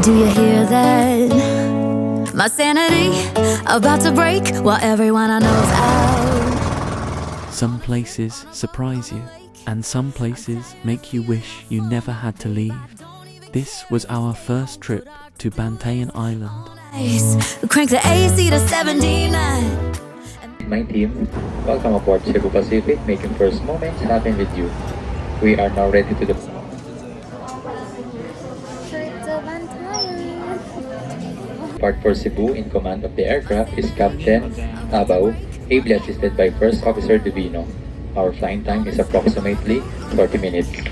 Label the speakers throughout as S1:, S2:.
S1: Do you hear that? My sanity about to break while everyone I know's out.
S2: Some places surprise you, and some places make you wish you never had to leave. This was our first trip to Bantayan Island.
S1: Crank the AC to 79.
S3: My team, welcome aboard Cebu Pacific, making first moments happen with you. We are now ready to depart. Part for Cebu. In command of the aircraft is Captain Abaw, ably assisted by First Officer Divino. Our flying time is approximately 40 minutes.
S4: Study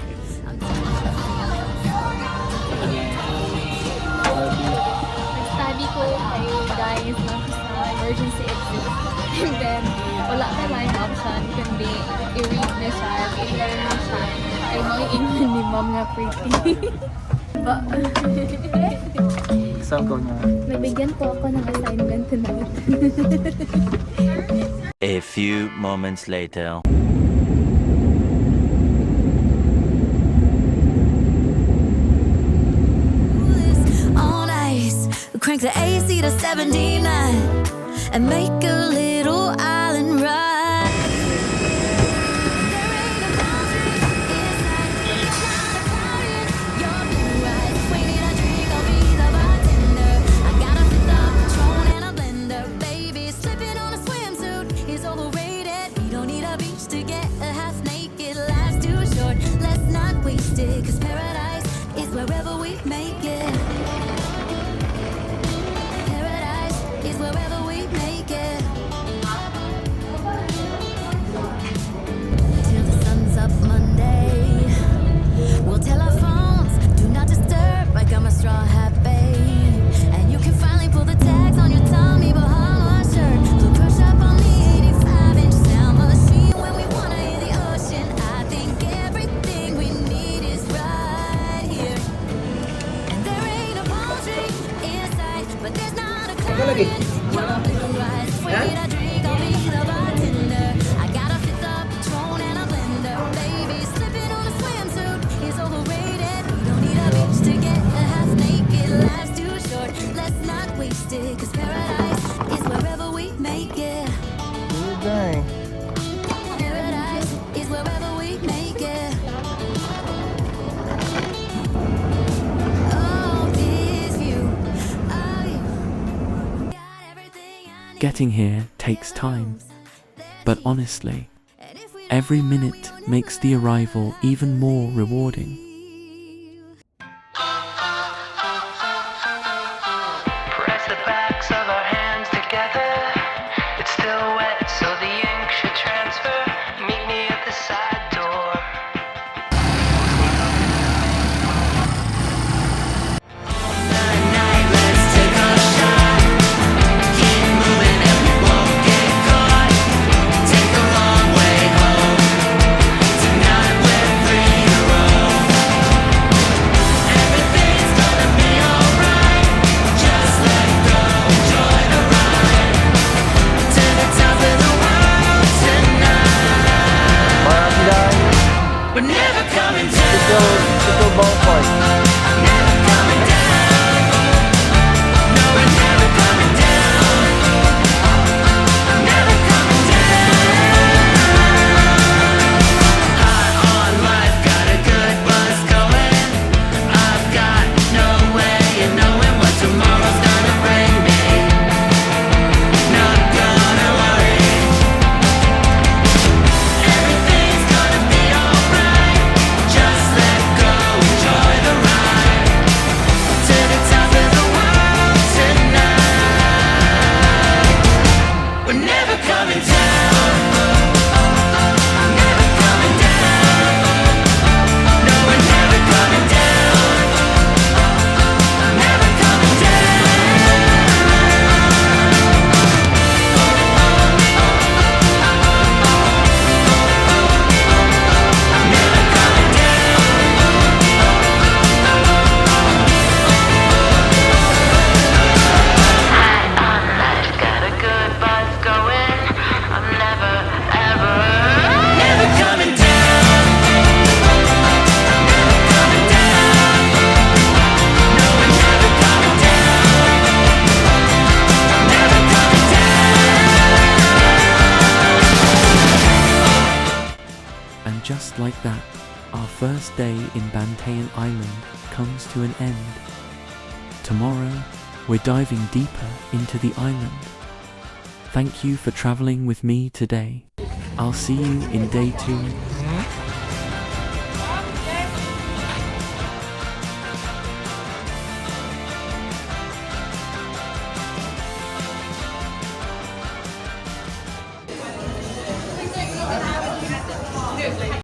S4: ko kayo guys sa emergency exit. And then, wala na line option kundi i-read na siya, i-learn na siya. Ay, mga ingon ni mom nga pretty.
S5: Saan ko na?
S4: Nabigyan po ako ng assignment tonight.
S6: A few moments later.
S1: On ice, crank the AC to 79 and make a little island ride. Cause paradise is wherever we make it. Paradise is wherever we make it. Till the sun's up Monday, we'll tell our phones, do not disturb, like I'm a straw hat babe. And you can finally pull the tags on your Tommy Bahama shirt. Blue crush up on the 85-inch sound machine. When we wanna hear the ocean, I think everything we need is right here. And there ain't a palm tree in sight, but there's not a cloud in your blue eyes. Sweet, I drink, I'll be the bartender. I got a fifth of Patron and a blender. Baby, slipping on a swimsuit is overrated. We don't need a beach to get a half naked. Life's too short, let's not waste it. Cause paradise is wherever we make it.
S5: Dang.
S1: Paradise is wherever we make it. Oh, this view. Oh, you got everything I need.
S2: Getting here takes time, but honestly, every minute makes the arrival even more rewarding.
S7: Press the backs of our hands together. It's still wet, so the ink should transfer. Meet me at the side door. Night, let's take a shot. Keep moving and we won't get caught. Take the long way home. Tonight we're free to roam.
S2: that, our first day in Bantayan Island comes to an end. Tomorrow, we're diving deeper into the island. Thank you for traveling with me today. I'll see you in day 2.